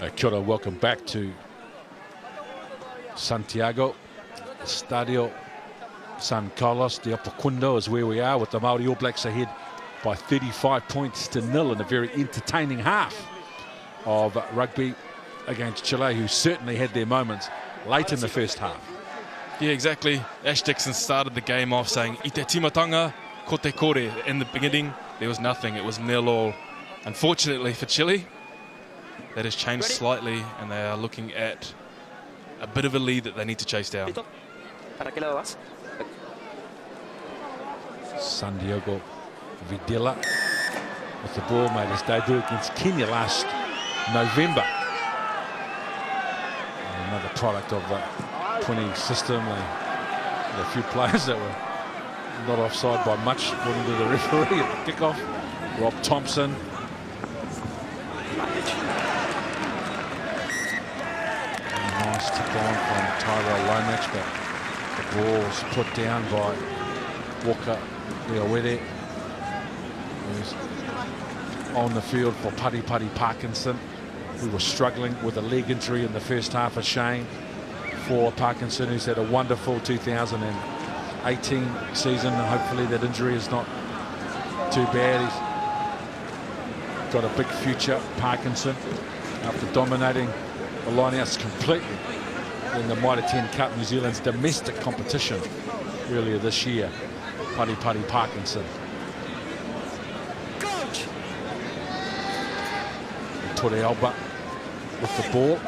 Kia ora, welcome back to Santiago, Estadio San Carlos de Apoquindo is where we are, with the Maori All Blacks ahead by 35 points to 0 in a very entertaining half of rugby against Chile, who certainly had their moments late in the first half. Yeah, exactly. Ash Dixon started the game off saying, "I te timatanga, ko te kore." In the beginning, there was nothing. It was 0-0. Unfortunately for Chile, that has changed slightly, and they are looking at a bit of a lead that they need to chase down. San Diego Videla with the ball, made his debut against Kenya last November. And another product of the 20 system. A few players that were not offside by much, according to the referee at the kickoff. Rob Thompson. Nice tip on from Tyrell Lomax, but the ball was put down by Walker EOYT, who's on the field for Pari Parkinson, who was struggling with a leg injury in the first half. A shame for Parkinson, who's had a wonderful 2018 season, and hopefully that injury is not too bad. He's got a big future, Parkinson, after dominating the lineouts completely in the Mitre 10 Cup, New Zealand's domestic competition earlier this year. Pari Parkinson. Coach. Tori Alba with the ball.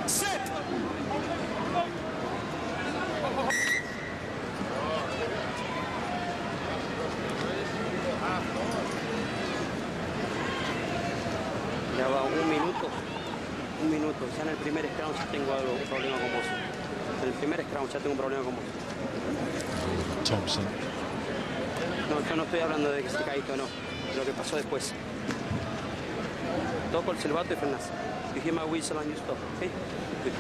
Set. Ya va un minuto. Ya en el primer scrum ya tengo algo, un problema con vos. En el primer scrum ya tengo un problema con vos. Thompson. No, yo no estoy hablando de que se caíste o no, de lo que pasó después. Toco el silbato y frenás. You hear my whistle and you stop, okay? Good.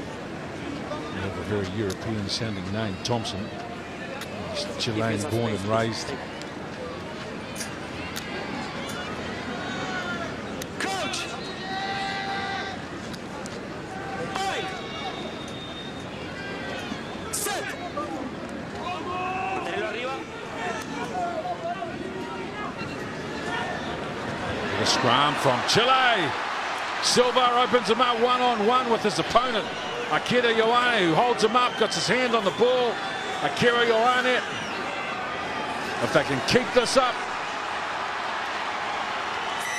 You have a very European sounding name, Thompson. He's Chilean, born and raised. The scrum from Chile. Silva opens him up one-on-one with his opponent, Akira Ioane, who holds him up, got his hand on the ball. Akira Ioane, if they can keep this up,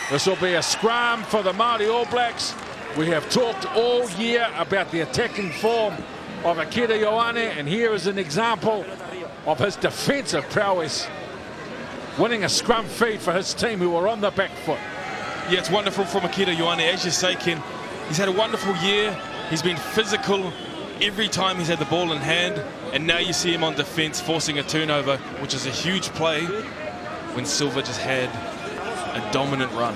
this will be a scrum for the Maori All Blacks. We have talked all year about the attacking form of Akira Ioane, and here is an example of his defensive prowess, winning a scrum feed for his team, who were on the back foot. Yeah, it's wonderful from Akira Ioane. As you say, Ken, he's had a wonderful year. He's been physical every time he's had the ball in hand, and now you see him on defense forcing a turnover, which is a huge play when Silva just had a dominant run.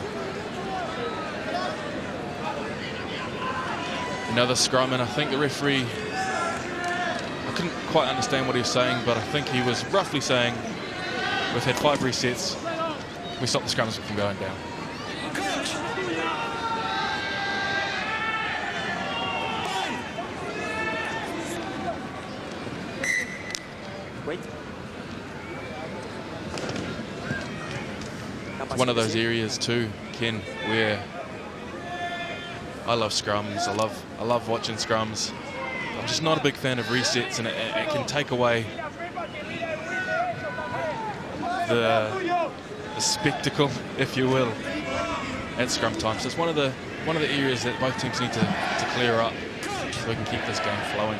Another scrum, and I think the referee, I couldn't quite understand what he was saying, but I think he was roughly saying, we've had 5 resets, we stop the scrums from going down. Wait. It's one of those areas too, Ken, where I love scrums. I love watching scrums. I'm just not a big fan of resets, and it can take away the spectacle, if you will, at scrum time. So it's one of the areas that both teams need to clear up so we can keep this game flowing.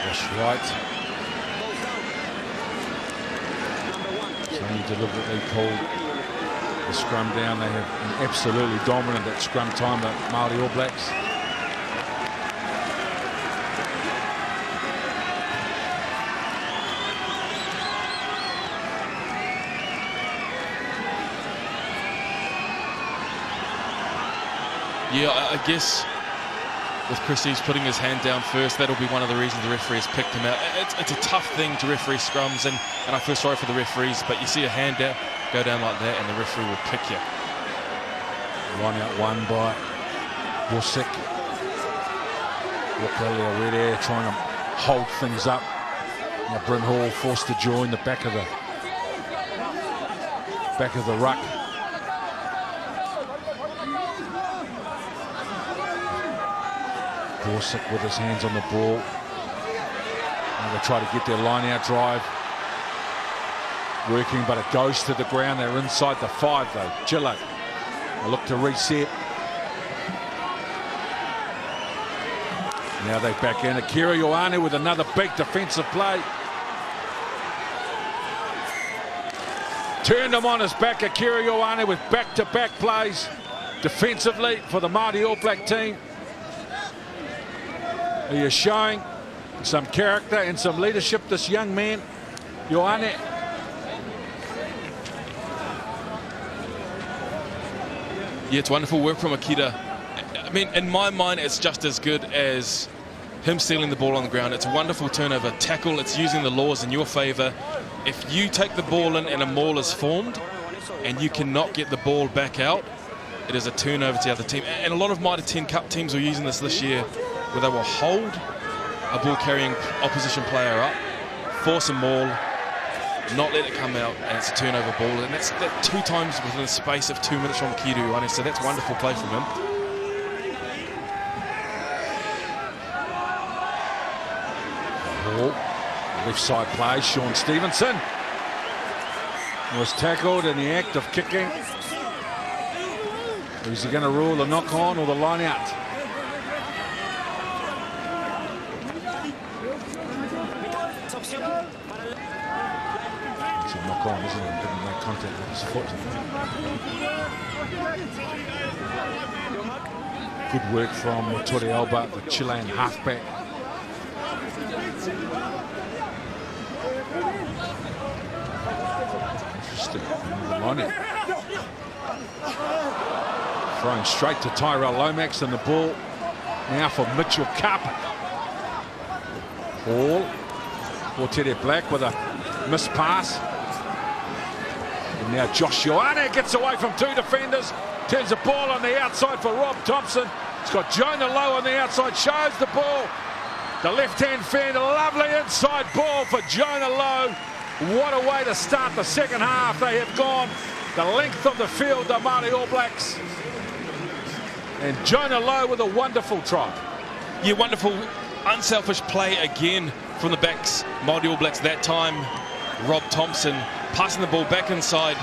That's right. So he deliberately pulled the scrum down. They have been absolutely dominant at scrum time, the Maori All Blacks. Yeah, I guess with Christie's putting his hand down first. That'll be one of the reasons the referee has picked him out. It's a tough thing to referee scrums, and I feel sorry for the referees, but you see a hand down, go down like that, and the referee will pick you. Line out one by Busick. Walker EOYT trying to hold things up. Now Bryn Hall forced to join the back of the ruck. Busick with his hands on the ball. And they try to get their line-out drive working, but it goes to the ground. They're inside the 5 though. Chile. They look to reset. Now they back in. Akira Ioane with another big defensive play. Turned him on his back. Akira Ioane with back-to-back plays defensively for the Māori All Black team. He is showing some character and some leadership, this young man, Ioane. Yeah, it's wonderful work from Akita. I mean, in my mind, it's just as good as him stealing the ball on the ground. It's a wonderful turnover tackle. It's using the laws in your favour. If you take the ball in and a maul is formed and you cannot get the ball back out, it is a turnover to the other team. And a lot of Mitre 10 Cup teams were using this year, where they will hold a ball-carrying opposition player up, force a maul, not let it come out, and it's a turnover ball. And that's 2 times within the space of 2 minutes from Akira Ioane, so that's a wonderful play from him. Ball, left side play, Sean Stevenson was tackled in the act of kicking. Is he going to rule the knock on or the line out? It's a knock on, isn't it? Didn't make contact with his foot. Good work from Tori Alba, the Chilean halfback. Interesting. The line out. Thrown straight to Tyrell Lomax, and the ball now for Mitchell Cup. Ball for Teddy Black with a missed pass. And now Josh Ioane gets away from 2 defenders, turns the ball on the outside for Rob Thompson. He's got Jonah Lowe on the outside, shows the ball. The left-hand fan, a lovely inside ball for Jonah Lowe. What a way to start the second half. They have gone the length of the field, the Māori All Blacks. And Jonah Lowe with a wonderful try. Yeah, wonderful, unselfish play again from the backs, Māori All Blacks that time. Rob Thompson passing the ball back inside.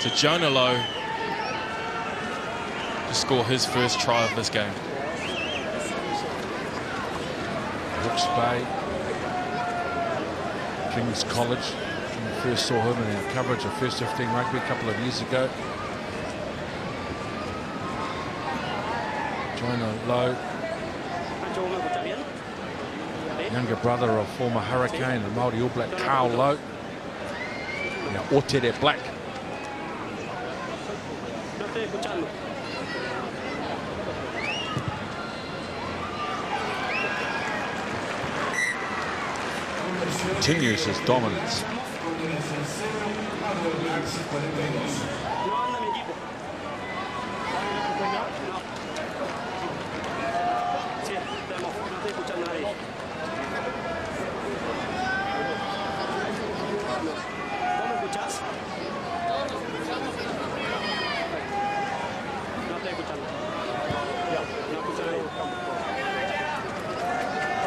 To Jonah Lowe to score his first try of this game. Hawke's Bay, King's College. When we first saw him in our coverage of First 15 Rugby a couple of years ago. Jonah Lowe, younger brother of former Hurricane and Māori All Black Carl Lowe. Now Otere Black. Continues his dominance.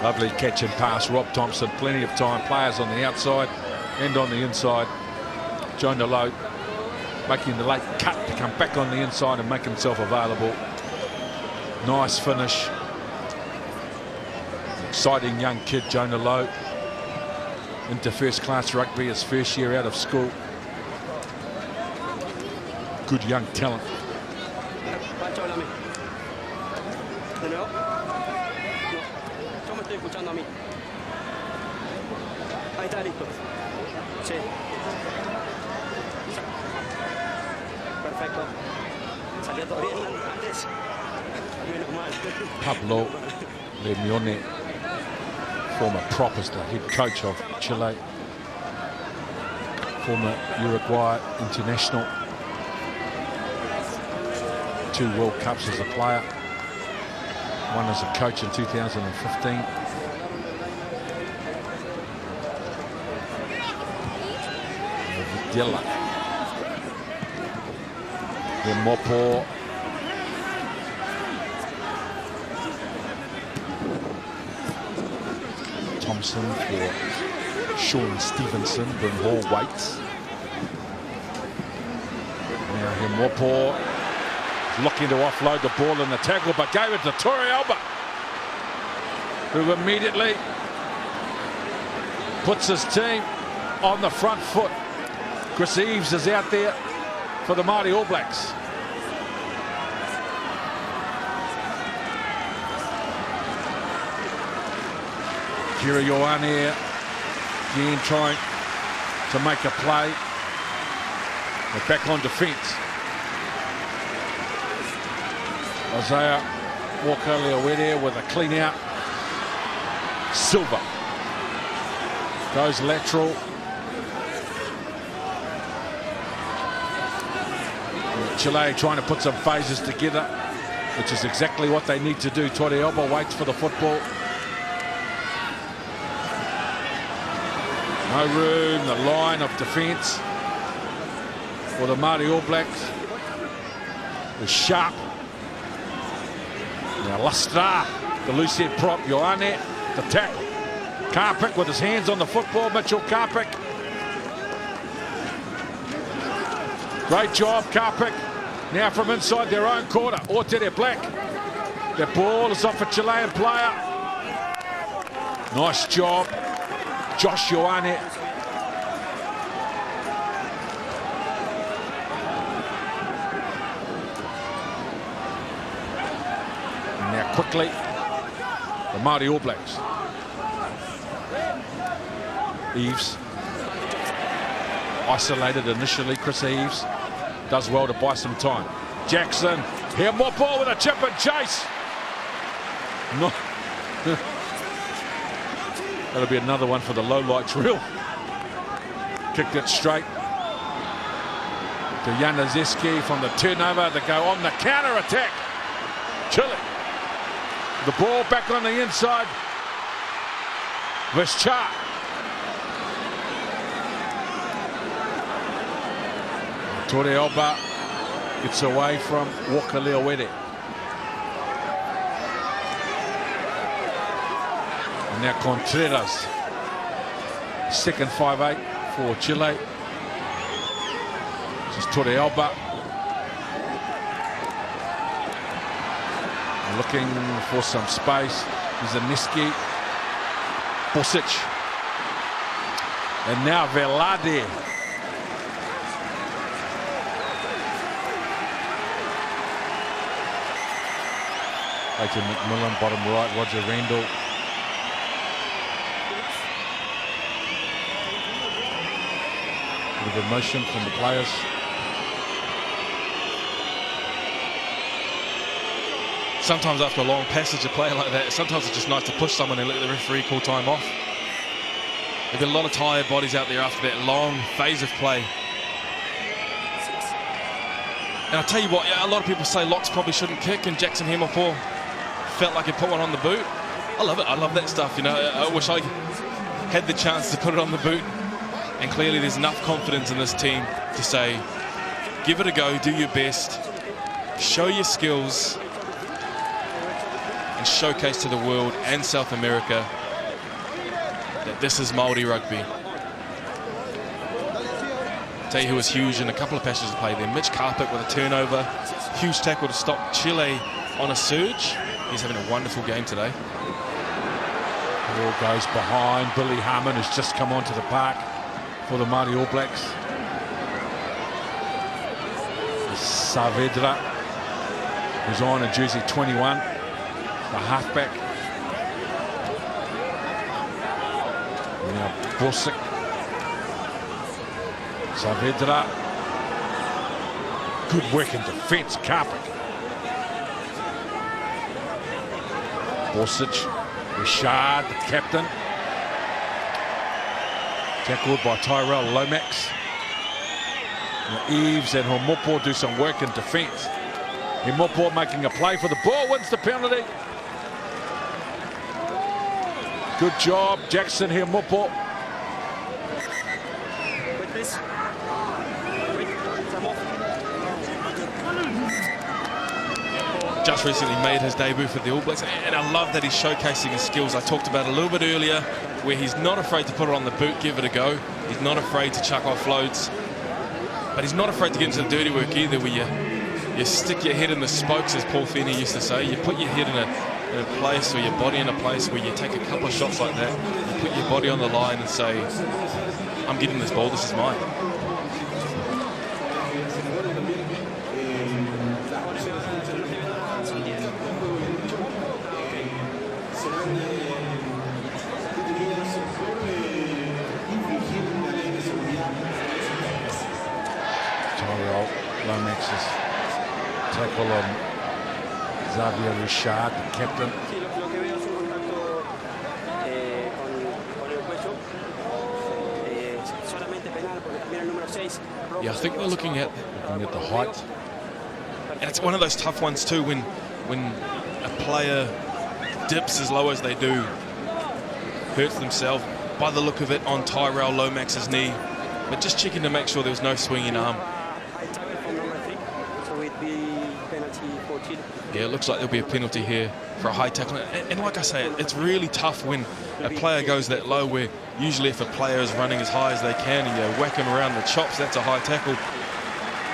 Lovely catch and pass, Rob Thompson, plenty of time, players on the outside and on the inside. Jonah Lowe making the late cut to come back on the inside and make himself available. Nice finish. Exciting young kid, Jonah Lowe, into first class rugby, his first year out of school. Good young talent. Escuchando a mí. Ahí está, listo. Sí. minuto. Salió todo bien antes. Menos mal. Pablo Leone, former prop, is the head coach of Chile, former Uruguay international, 2 World Cups as a player, 1 as a coach in 2015. Videla. Then Mopo. Thompson for Sean Stevenson, bring all weights. Now Himopo looking to offload the ball in the tackle, but gave it to Torrealba, who immediately puts his team on the front foot. Chris Eves is out there for the Maori All Blacks. Kira Ioane again trying to make a play. They're back on defence. Isaiah Walker-Leawere with a clean out. Silva goes lateral. Chile trying to put some phases together, which is exactly what they need to do. Torrealba waits for the football. No room, the line of defence for the Maori All Blacks is sharp. Now Lustra, the loose head prop, Ioane, the tackle. Karpik with his hands on the football, Mitchell Karpik. Great job, Karpik. Now from inside their own quarter, Ortere Black. The ball is off a Chilean player. Nice job, Josh Ioane. Now quickly, the Maori All Blacks. Eves, isolated initially. Chris Eves does well to buy some time. Jackson, here more ball with a chip and chase. No. That'll be another one for the low lights reel. Kicked it straight to Januszewski from the turnover to go on the counter attack. Chile. The ball back on the inside. Vischar. Torrealba gets away from Walker-Leawere. And now Contreras, second 5'8" for Chile. This is Torrealba. Looking for some space. Zaneski, Bosic, and now Velade. Clayton McMillan, bottom right, Roger Randall. A bit of emotion from the players. Sometimes after a long passage of play like that, sometimes it's just nice to push someone and let the referee call time off. There've been a lot of tired bodies out there after that long phase of play. And I'll tell you what, a lot of people say Locks probably shouldn't kick, and Jackson Himopo felt like he put one on the boot. I love it. I love that stuff. You know, I wish I had the chance to put it on the boot. And clearly there's enough confidence in this team to say, give it a go, do your best, show your skills, and showcase to the world and South America that this is Maori rugby. Tell you who was huge in a couple of passages of play there. Mitch Karpik with a turnover, huge tackle to stop Chile on a surge. He's having a wonderful game today. Ball goes behind. Billy Harmon has just come onto the park for the Maori All Blacks. Saavedra, who's on in jersey 21, the halfback. Now Bosic. Saavedra. Good work in defence, Carpet. Bosic, Richard, the captain. Tackled by Tyrell Lomax. Now Eves and Homopo do some work in defence. Homopo making a play for the ball, wins the penalty. Good job, Jackson Homopo. Just recently made his debut for the All Blacks, and I love that he's showcasing his skills. I talked about a little bit earlier, where he's not afraid to put it on the boot, give it a go. He's not afraid to chuck off loads, but he's not afraid to get into the dirty work either, where you stick your head in the spokes, as Paul Feeney used to say. You put your head in a place, or your body in a place where you take a couple of shots like that, you put your body on the line and say, I'm getting this ball, this is mine. Tyrell Lomax's tackle on Xavier Richard, the captain. Yeah, I think they're looking at the height. And it's one of those tough ones too, when a player dips as low as they do, hurts themselves by the look of it on Tyrell Lomax's knee, but just checking to make sure there was no swinging arm. Yeah, it looks like there'll be a penalty here for a high tackle. And like I say, it's really tough when a player goes that low, where usually if a player is running as high as they can and you whack him around the chops, that's a high tackle.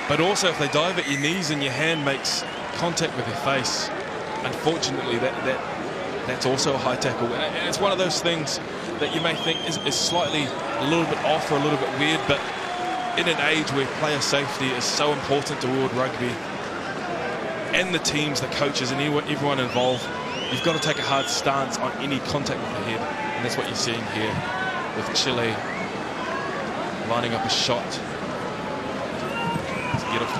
But also if they dive at your knees and your hand makes contact with your face, unfortunately that's also a high tackle. And it's one of those things that you may think is slightly a little bit off or a little bit weird, but in an age where player safety is so important to World Rugby, and the teams, the coaches and everyone involved, you've got to take a hard stance on any contact with the head. And that's what you're seeing here with Chile lining up a shot to get off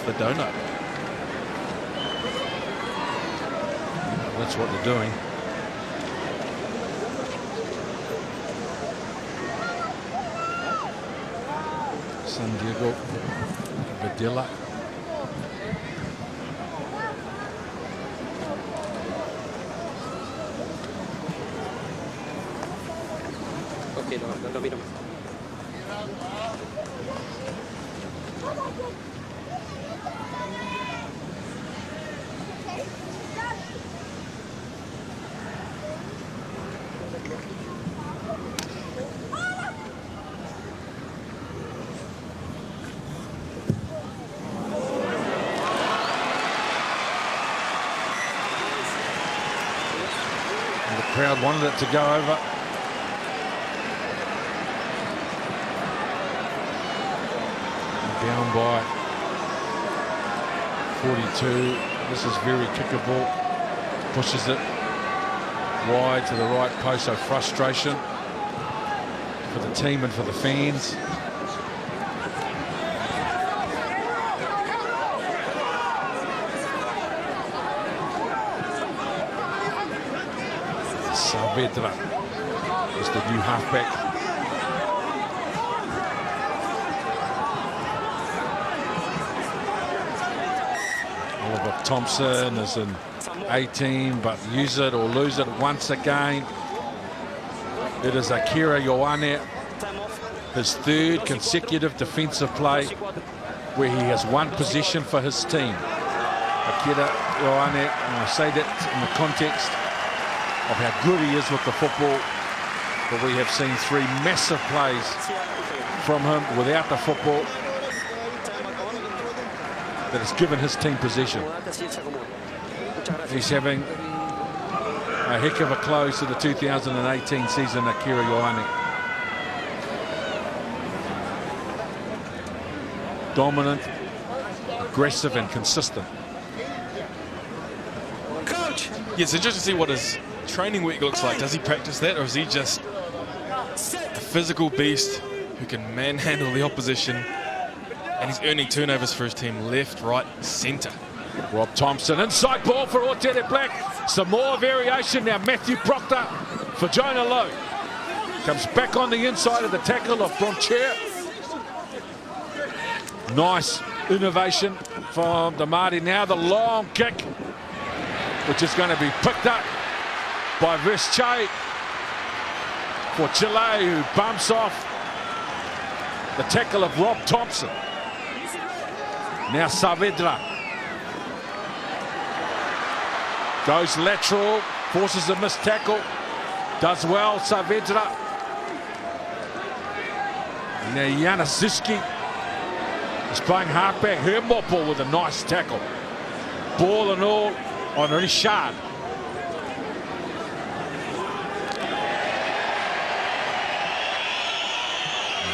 the donut. That's what they're doing. San Diego Videla. Lo miro. And the crowd wanted it to go over. Down by 42. This is very kickable. Pushes it wide to the right post. So frustration for the team and for the fans. Saavedra is the new halfback. Thompson is in 18, but use it or lose it once again. It is Akira Ioane, his third consecutive defensive play where he has one possession for his team. Akira Ioane, and I say that in the context of how good he is with the football, but we have seen three massive plays from him without the football that has given his team possession. He's having a heck of a close to the 2018 season, Akira Ioane. Dominant, aggressive and consistent. Coach! Yeah, it's interesting to see what his training week looks like. Does he practice that, or is he just a physical beast who can manhandle the opposition And he's earning turnovers for his team left, right, centre. Rob Thompson, inside ball for Otere Black. Some more variation now. Matthew Proctor for Jonah Lowe. Comes back on the inside of the tackle of Bronchier. Nice innovation from the Maori. Now the long kick, which is going to be picked up by Versche for Chile, who bumps off the tackle of Rob Thompson. Now Saavedra goes lateral, forces a missed tackle, does well, Saavedra. Now Janaszewski is playing halfback. Hermople with a nice tackle. Ball and all on Richard.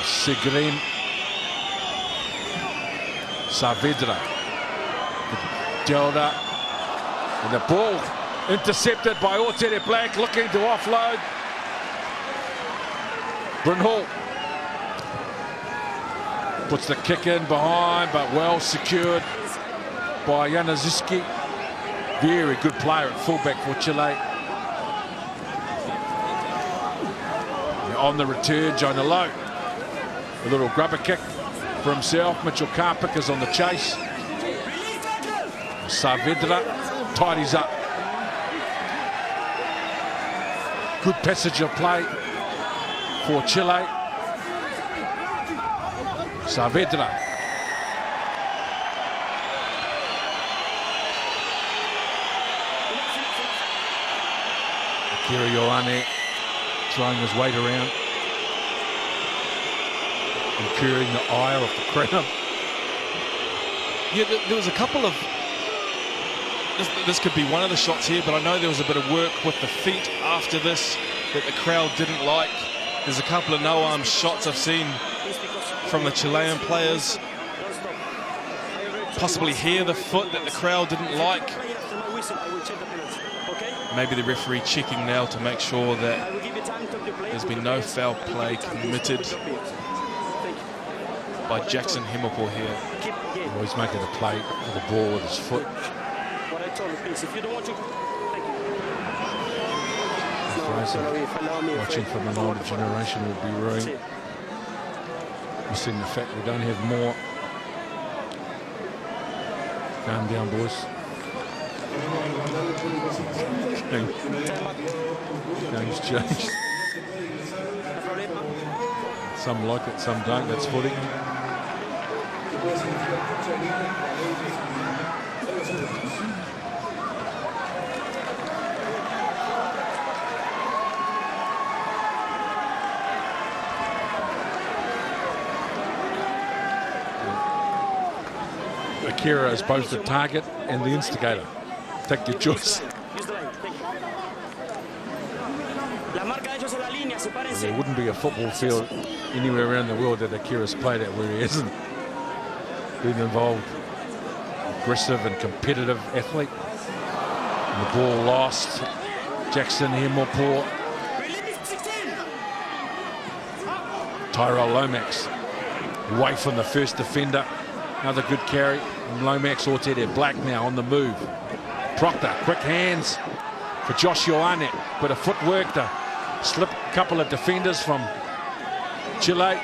Sigrim. Saavedra. Delta. And the ball intercepted by Otere Black, looking to offload. Brynhall puts the kick in behind, but well secured by Janaszewski. Very good player at fullback for Chile. Now on the return, Jonah Lowe. A little grubber kick for himself. Mitchell Karpik is on the chase. Saavedra tidies up. Good passage of play for Chile. Saavedra. Akira Ioane throwing his weight around, incurring the ire of the crowd. Yeah, there was a couple of... This could be one of the shots here, but I know there was a bit of work with the feet after this that the crowd didn't like. There's a couple of no-arm shots I've seen from the Chilean players. Possibly here the foot that the crowd didn't like. Maybe the referee checking now to make sure that there's been no foul play committed by Jackson Hemopor here. Well, he's making a play for the ball with his foot. Watching from an older generation would be rude. Missing the fact we don't have more. Calm down, boys. Game's changed. Some like it, some don't. That's footy. Akira is both the target and the instigator. Take your choice. There wouldn't be a football field anywhere around the world that Akira's played at where he isn't been involved. Aggressive and competitive athlete. And the ball lost. Jackson Hemopor. Tyrell Lomax away from the first defender. Another good carry. And Lomax Otere Black now on the move. Proctor, quick hands for Josh Ioane. Bit of footwork to slip a couple of defenders from Chile.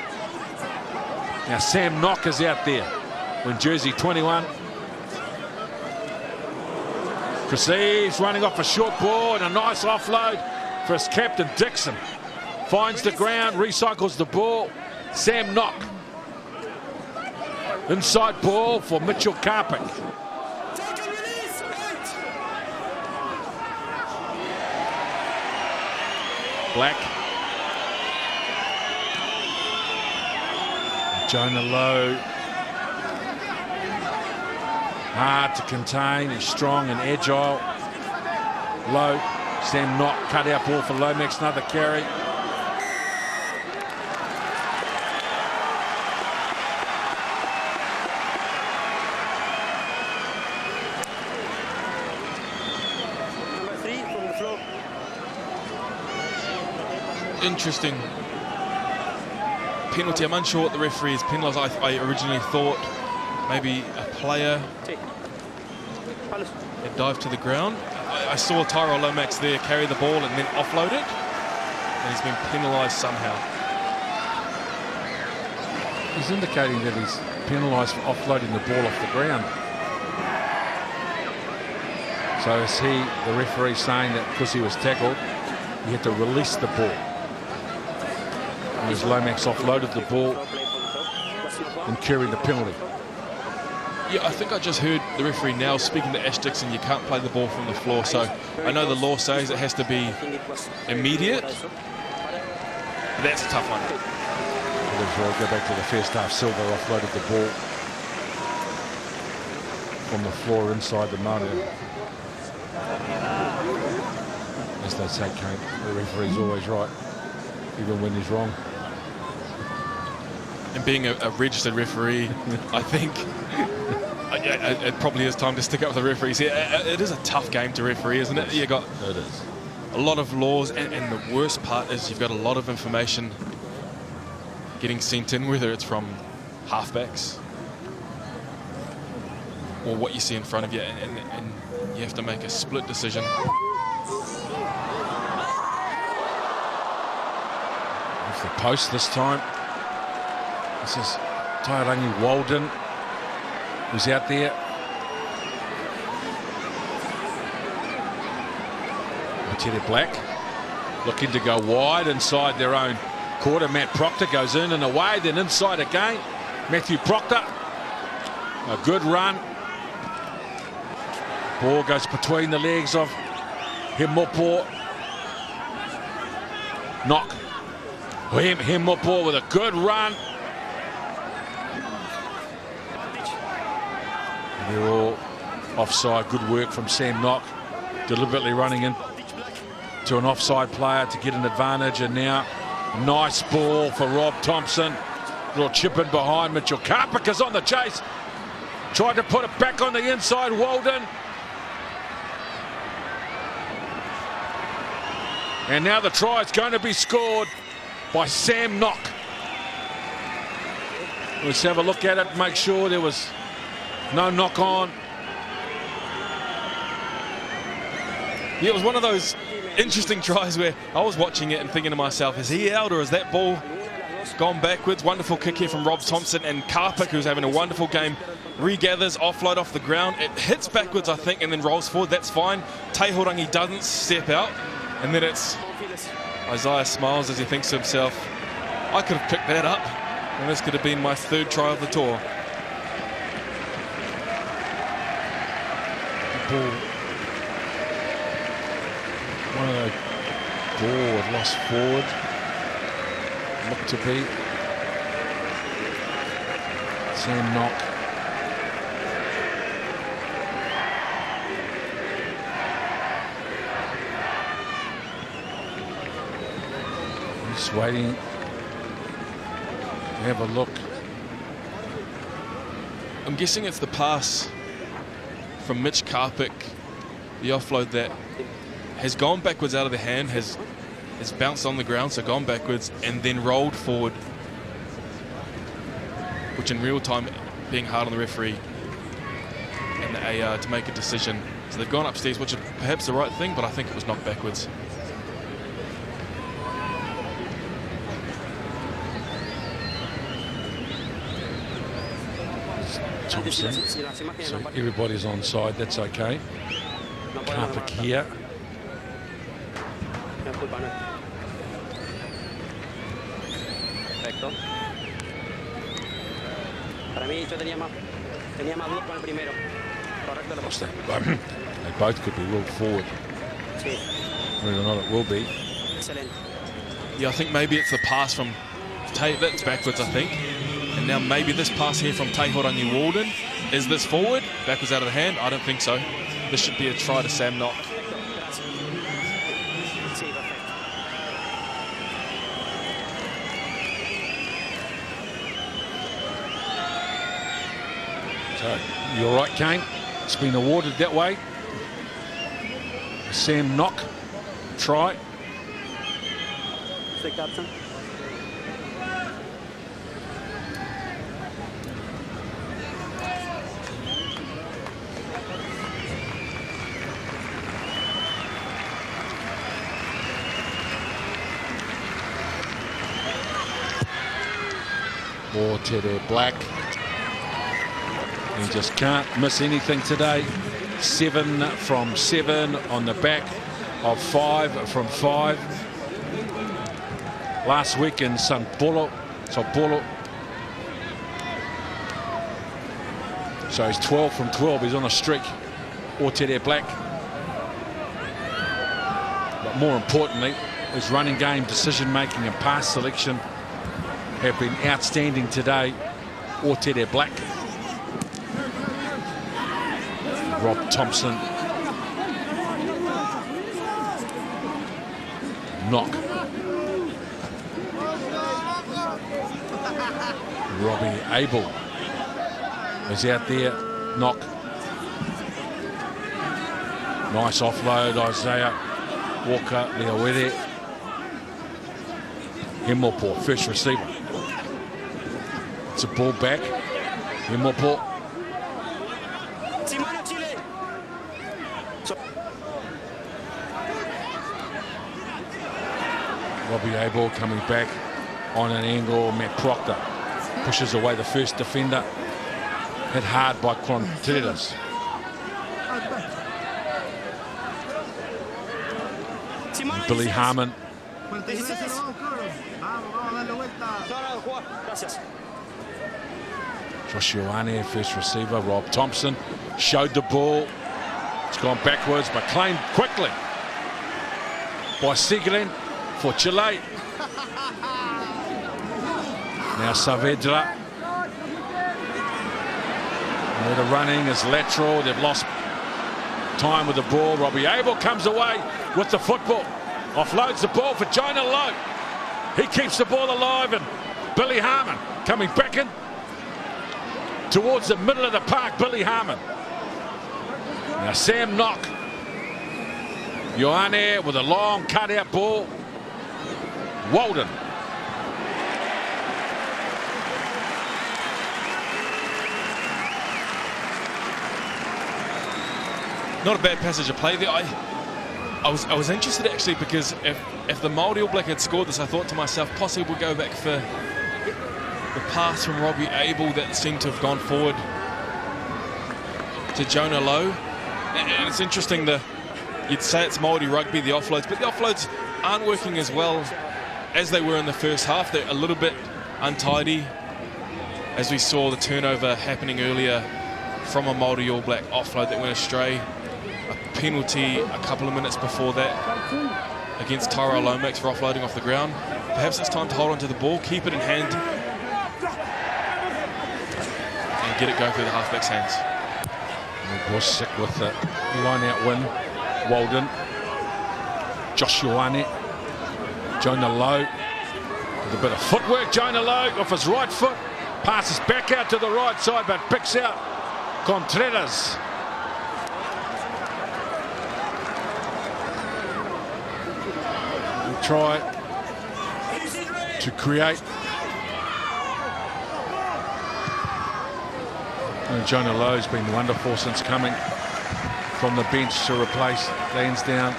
Now Sam Knock is out there in jersey 21. Perceives running off a short ball and a nice offload for his captain Dixon. Finds the ground, recycles the ball. Sam Knock. Inside ball for Mitchell Karpik. Black. Jonah Lowe. Hard to contain. He's strong and agile. Lowe. Sam Knock cut out ball for Lomax. Another carry. Interesting penalty. I'm unsure what the referee is penalised. I originally thought maybe a player had dived to the ground. I saw Tyrell Lomax there carry the ball and then offload it, and he's been penalised somehow. He's indicating that he's penalised for offloading the ball off the ground. So is the referee saying that because he was tackled, he had to release the ball? And as Lomax offloaded the ball, incurring the penalty. Yeah, I think I just heard the referee now speaking to Ash Dixon, you can't play the ball from the floor. So I know the law says it has to be immediate. But that's a tough one. We'll go back to the first half. Silva offloaded the ball from the floor inside the Maori. As they say, Kane, the referee's always right, even when he's wrong. And being a registered referee, I think it probably is time to stick up with the referees here. It is a tough game to referee, isn't it? You got It is. a lot of laws, and the worst part is you've got a lot of information getting sent in, whether it's from halfbacks or what you see in front of you, and you have to make a split decision. Off the post this time. This is Tairangi Walden, who's out there. Materi Black looking to go wide inside their own quarter. Matt Proctor goes in and away, then inside again. Matthew Proctor, a good run. Ball goes between the legs of Himopo. Knock. Himopo with a good run. They're all offside. Good work from Sam Knock, deliberately running in to an offside player to get an advantage. And now nice ball for Rob Thompson. Little chip in behind. Mitchell Karpika's on the chase. Tried to put it back on the inside. Walden. And now the try is going to be scored by Sam Knock. Let's have a look at it, make sure there was no knock on. Yeah, it was one of those interesting tries where I was watching it and thinking to myself, is he out or is that ball gone backwards? Wonderful kick here from Rob Thompson, and Karpik, who's having a wonderful game, regathers, offload off the ground. It hits backwards, I think, and then rolls forward. That's fine. Tehorangi doesn't step out. And then it's Isaiah smiles as he thinks to himself, I could have picked that up, and this could have been my third try of the tour. Ball. One of those ball lost forward. Looked to be Sam Knock. Just waiting to have a look. I'm guessing it's the pass from Mitch Karpik, the offload that has gone backwards out of the hand, has bounced on the ground, so gone backwards, and then rolled forward, which in real time being hard on the referee and the AR to make a decision. So they've gone upstairs, which is perhaps the right thing, but I think it was knocked backwards. Thompson. So everybody's on side, that's okay. Karpik here. Perfecto. Para mí yo tenía más dudas con el primero. Correcto. They both could be ruled forward. Sí. Whether or not it will be. Excelente. Yeah, I think maybe it's the pass from that's backwards, I think. And now maybe this pass here from Tehorangi Walden. Is this forward? Backwards out of the hand? I don't think so. This should be a try to Sam Knock. So you're right, Kane. It's been awarded that way. Sam Knock try. Or Tere Black. He just can't miss anything today. 7 from 7 on the back of 5 from 5. Last week in Sao Paulo. So he's 12 from 12. He's on a streak. Or Tere Black. But more importantly, his running game, decision making and pass selection have been outstanding today. Or Tere Black. Rob Thompson. Knock. Robbie Abel is out there. Knock. Nice offload, Isaiah Walker, EOYT. Himopo, first receiver. It's a ball back. Himopo. Robbie Abel coming back on an angle. Matt Proctor pushes away the first defender. Hit hard by Contreras. Billy Harmon. Josh Ioane, first receiver. Rob Thompson showed the ball. It's gone backwards, but claimed quickly by Sigren for Chile. Now Saavedra. The running is lateral. They've lost time with the ball. Robbie Abel comes away with the football. Offloads the ball for Jonah Lowe. He keeps the ball alive, and Billy Harmon coming back in towards the middle of the park. Billy Harmon. Now Sam Knock. Ioane with a long cutout ball. Walden. Not a bad passage of play there. I was interested actually, because if the Maori All Black had scored this, I thought to myself, possibly we'll go back for the pass from Robbie Abel that seemed to have gone forward to Jonah Lowe. And it's interesting, you'd say it's Maori rugby, the offloads, but the offloads aren't working as well as they were in the first half. They're a little bit untidy, as we saw the turnover happening earlier from a Maori All Black offload that went astray. A penalty a couple of minutes before that against Tyrell Lomax for offloading off the ground. Perhaps it's time to hold on to the ball, keep it in hand, and get it going through the halfback's hands. Was sick with the line-out win. Walden. Josh Ioane. Jonah Lowe. With a bit of footwork. Jonah Lowe off his right foot. Passes back out to the right side, but picks out Contreras. We try to create. And Jonah Lowe's been wonderful since coming from the bench to replace Lansdowne.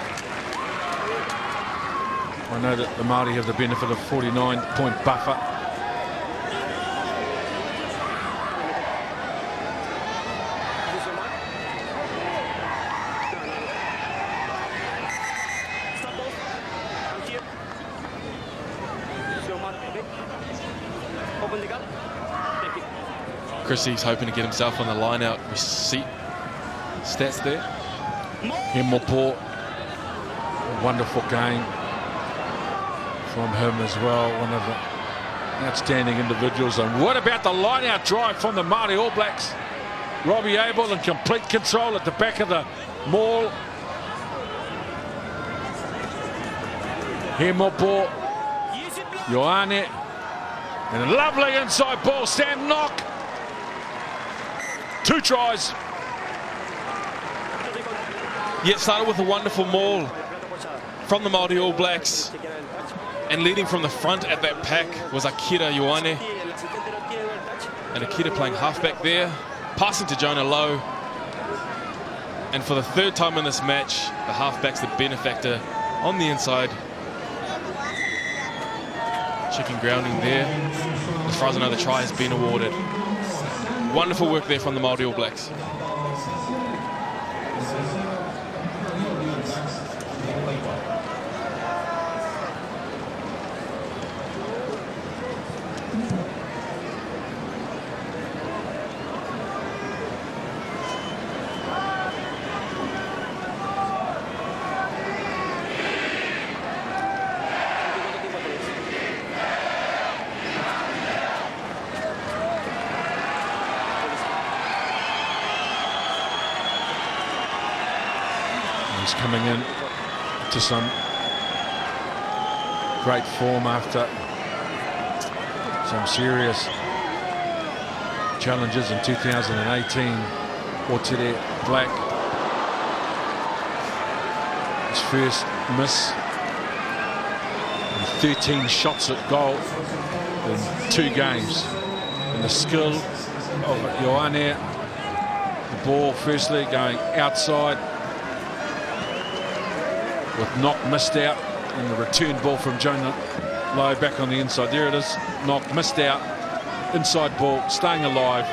I know that the Māori have the benefit of 49-point buffer. Chrissy's hoping to get himself on the line-out receipt stats there. Himopo, wonderful game from him as well. One of the outstanding individuals. And what about the line-out drive from the Māori All Blacks? Robbie Abel in complete control at the back of the maul. Himopo, Ioane, and a lovely inside ball. Sam Knock. 2 tries. Yeah, it started with a wonderful maul from the Māori All Blacks, and leading from the front at that pack was Akira Ioane. And Akira playing halfback there, passing to Jonah Lowe. And for the 3rd time in this match, the halfback's the benefactor on the inside. Chicken grounding there. As far as I know, the try has been awarded. Wonderful work there from the Maori All Blacks. He's coming in to some great form after some serious challenges in 2018. EOYT Black, his first miss, and 13 shots at goal in 2 games. And the skill of Ioane, the ball firstly going outside, with Knock missed out, and the return ball from Jonah Lowe back on the inside. There it is. Knock missed out. Inside ball, staying alive.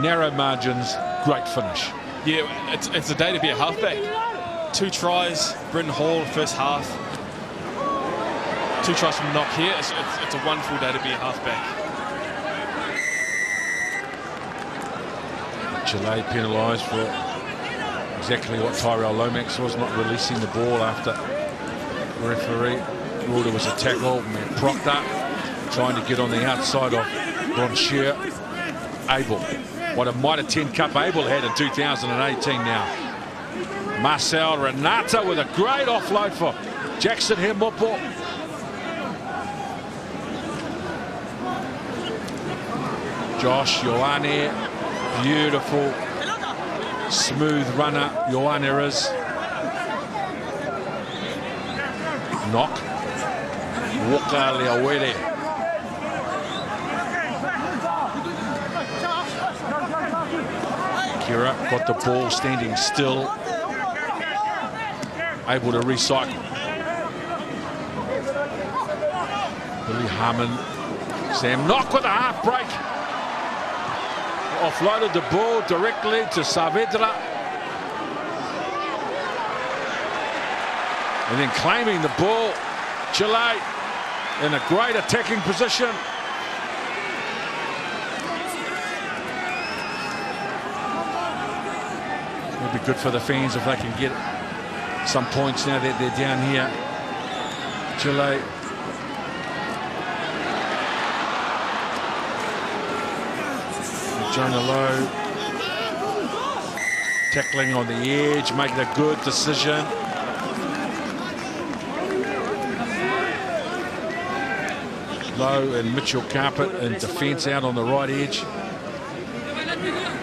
Narrow margins, great finish. Yeah, it's a day to be a halfback. 2 tries, Britton Hall, first half. 2 tries from Knock here. It's a wonderful day to be a halfback. Chile penalised for exactly what Tyrell Lomax was, not releasing the ball after the referee ruled it was a tackle. And Proctor trying to get on the outside of Bronchier. Abel, what a Mitre 10 Cup Abel had in 2018 now. Marcel Renata with a great offload for Jackson Hemopo. Josh Ioane, beautiful smooth runner Ioane is. Knock. Walker Leawere. Kira got the ball standing still, able to recycle. Billy Harmon. Sam Knock with a half break. Offloaded the ball directly to Saavedra. And then claiming the ball, Chile in a great attacking position. It'll be good for the fans if they can get some points now that they're down here. Chile. Jonah Lowe tackling on the edge, making a good decision. Lowe and Mitchell Carpet in defence out on the right edge.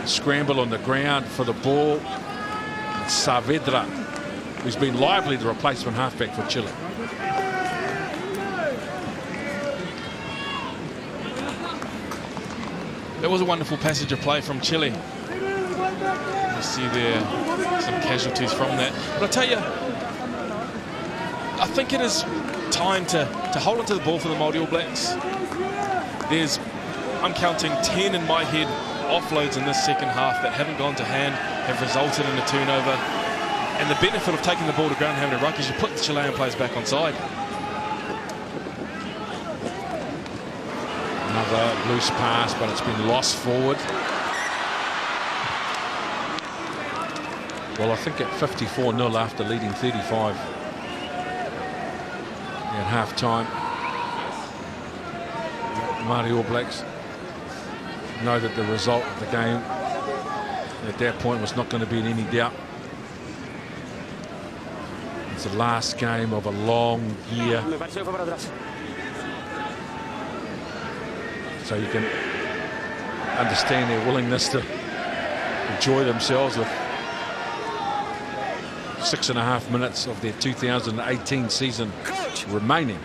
Scramble on the ground for the ball. Saavedra, who's been lively, the replacement halfback for Chile. That was a wonderful passage of play from Chile. You see there some casualties from that. But I tell you, I think it is time to hold onto the ball for the Maori All Blacks. I'm counting 10 in my head offloads in this second half that haven't gone to hand, have resulted in a turnover. And the benefit of taking the ball to ground and having a ruck is you put the Chilean players back on side. Another loose pass, but it's been lost forward. Well, I think at 54-0 after leading 35 at half-time, the Maori All Blacks know that the result of the game at that point was not going to be in any doubt. It's the last game of a long year. So you can understand their willingness to enjoy themselves with 6.5 minutes of their 2018 season remaining.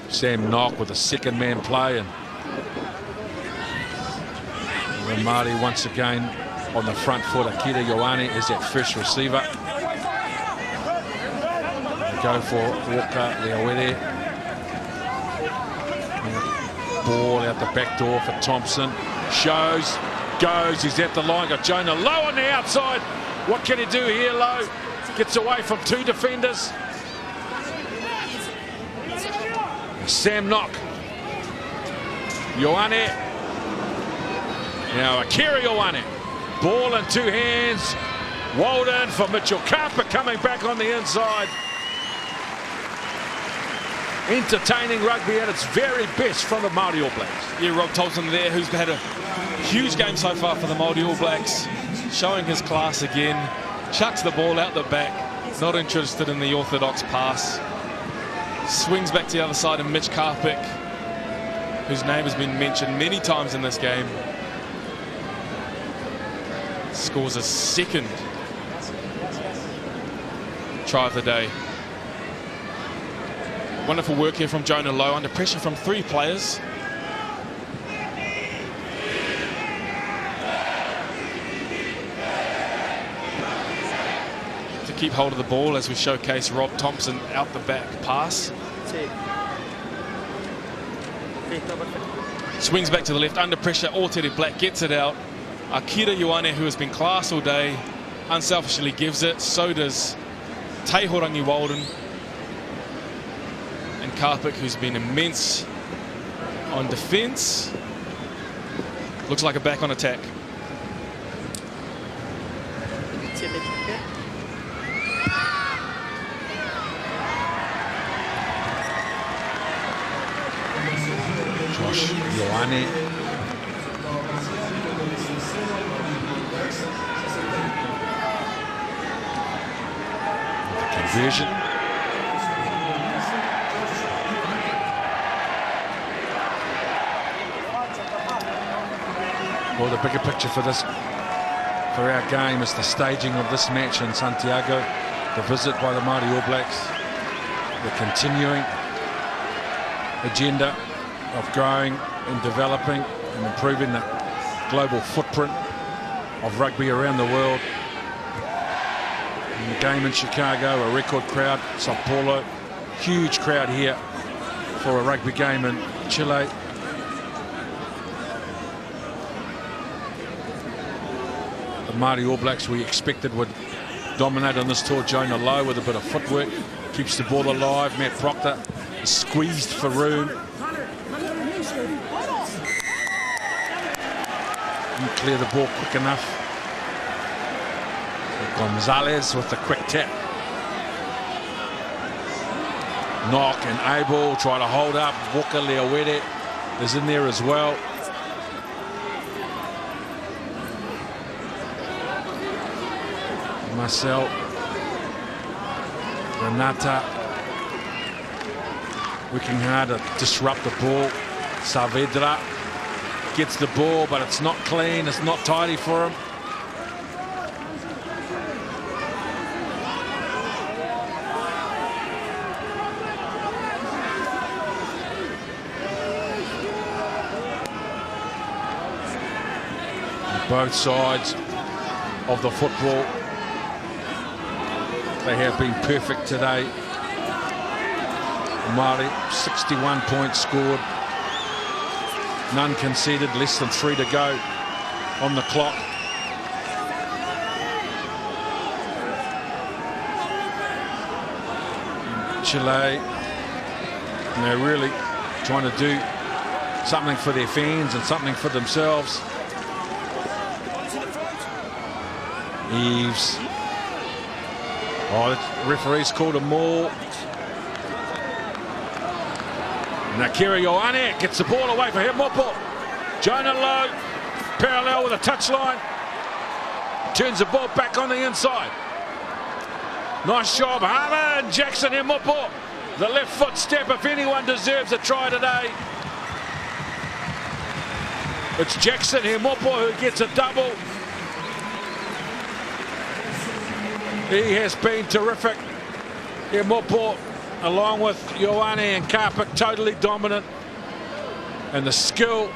Sam Knock with a second man play, and Maori once again on the front foot. Akira Ioane is that first receiver. They go for Walker Leawere. Ball out the back door for Thompson. Shows, goes, he's at the line. Got Jonah Lowe on the outside. What can he do here, Lowe? Gets away from two defenders. Sam Knock. Ioane. Now Akira Ioane. Ball in two hands. Walden for Mitchell Carper coming back on the inside. Entertaining rugby at its very best from the Maori All Blacks. Yeah, Rob Thompson there, who's had a huge game so far for the Maori All Blacks, showing his class again. Chucks the ball out the back, not interested in the orthodox pass. Swings back to the other side, and Mitch Karpik, whose name has been mentioned many times in this game, scores a second try of the day. Wonderful work here from Jonah Lowe, under pressure from three players. To keep hold of the ball as we showcase Rob Thompson out the back pass. Swings back to the left, under pressure, Otere Black gets it out. Akira Ioane, who has been class all day, unselfishly gives it. So does Teihorangi Walden. And Karpik, who's been immense on defence. Looks like a back on attack. Josh Ioane. The conversion. Well, the bigger picture for our game is the staging of this match in Santiago, the visit by the Māori All Blacks, the continuing agenda of growing and developing and improving the global footprint of rugby around the world. And the game in Chicago, a record crowd, Sao Paulo, huge crowd here for a rugby game in Chile. The Māori All Blacks we expected would dominate on this tour. Jonah Lowe with a bit of footwork, keeps the ball alive. Matt Proctor squeezed for room. Didn't clear the ball quick enough. Gonzalez with the quick tap. Knock and Abel try to hold up. Walker Leawere is in there as well. Marcel, Renata working hard to disrupt the ball. Saavedra gets the ball, but it's not clean, it's not tidy for him. On both sides of the football, they have been perfect today. Māori, 61 points scored, none conceded, less than 3 to go on the clock. Chile, they're really trying to do something for their fans and something for themselves. Eves. Oh, the referee's called a maul. Akira Ioane gets the ball away for him. Jonah Lowe, parallel with a touchline. Turns the ball back on the inside. Nice job, Harman. Jackson Hemopo. The left foot step, if anyone deserves a try today, it's Jackson Hemopo who gets a double. He has been terrific. Hemopo, along with Ioane and Karpik, totally dominant. And the skill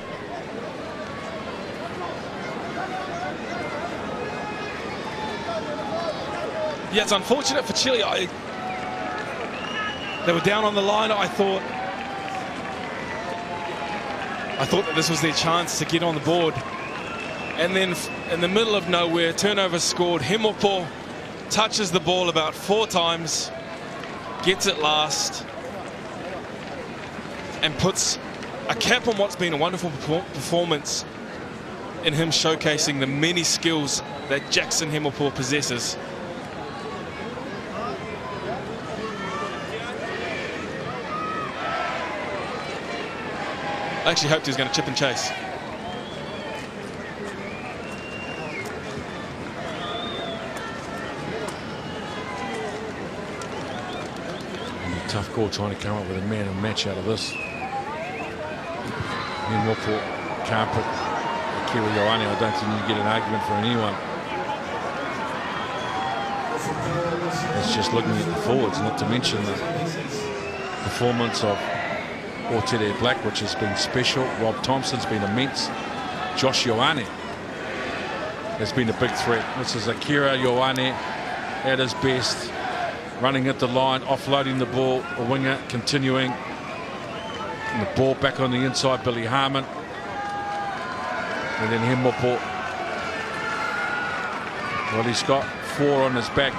Yeah, it's unfortunate for Chile. They were down on the line. I thought that this was their chance to get on the board. And then in the middle of nowhere, turnover scored. Himopo touches the ball about 4 times, gets it last, and puts a cap on what's been a wonderful performance in him showcasing the many skills that Jackson Himopo possesses. I actually hoped he was going to chip and chase. Tough call trying to come up with a man and match out of this. Himopo, Carpet, Akira Ioane, I don't think you get an argument for anyone. It's just looking at the forwards, not to mention the performance of EOYT Black, which has been special. Rob Thompson's been immense. Josh Ioane has been a big threat. This is Akira Ioane at his best, running at the line, offloading the ball, a winger continuing. And the ball back on the inside, Billy Harmon. And then Himopo. Well, he's got 4 on his back.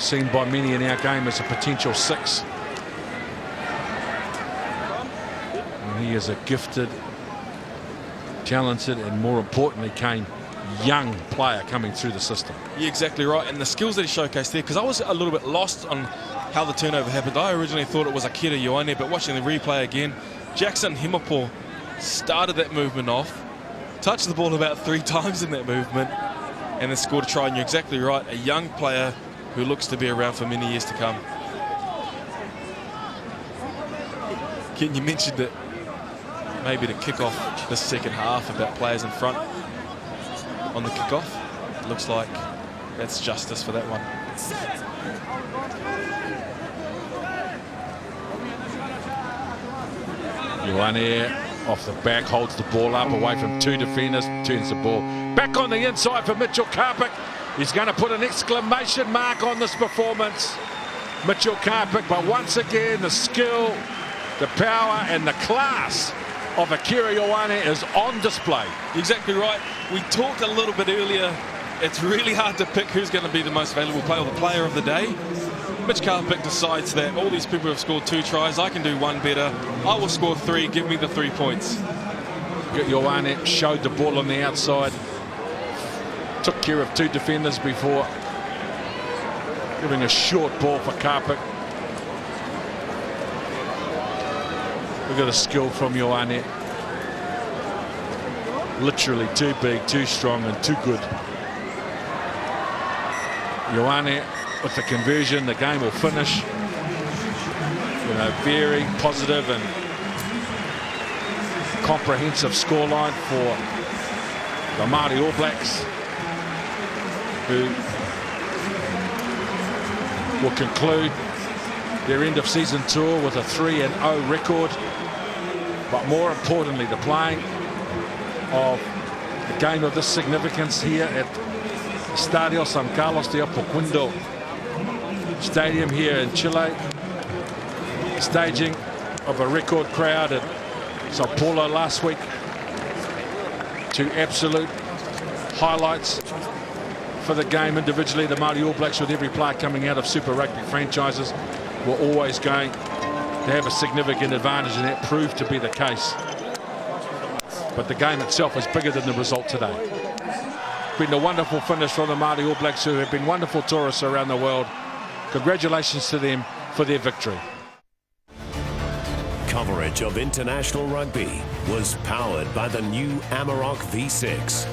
Seen by many in our game as a potential 6. And he is a gifted, talented, and more importantly, young player coming through the system. You're exactly right, and the skills that he showcased there, because I was a little bit lost on how the turnover happened. I originally thought it was Akira Ioane, but watching the replay again, Jackson Himopo started that movement off, touched the ball about 3 times in that movement, and then scored a try. And you're exactly right, a young player who looks to be around for many years to come. Ken, you mentioned that maybe to kick off the second half about players in front on the kickoff. It looks like that's justice for that one. Ioane off the back, holds the ball up away from 2 defenders, turns the ball back on the inside for Mitchell Karpik. He's going to put an exclamation mark on this performance, Mitchell Karpik, but once again the skill, the power and the class of Akira Ioane is on display. Exactly right. We talked a little bit earlier, it's really hard to pick who's going to be the most valuable player or the player of the day. Mitch Karpik decides that all these people have scored 2 tries, I can do 1 better, I will score 3, give me the 3 points. Ioane showed the ball on the outside, took care of 2 defenders before giving a short ball for Karpik. Look at the skill from Ioane. Literally too big, too strong and too good. Ioane with the conversion, the game will finish. Very positive and comprehensive scoreline for the Maori All Blacks, who will conclude their end of season tour with a 3-0 record. But more importantly, the playing of a game of this significance here at Estadio San Carlos de Apoquindo Stadium here in Chile. Staging of a record crowd at Sao Paulo last week. 2 absolute highlights for the game individually. The Māori All Blacks, with every player coming out of Super Rugby franchises, were always going to have a significant advantage, and that proved to be the case. But the game itself is bigger than the result today. Been a wonderful finish from the Māori All Blacks, who have been wonderful tourists around the world. Congratulations to them for their victory. Coverage of international rugby was powered by the new Amarok V6.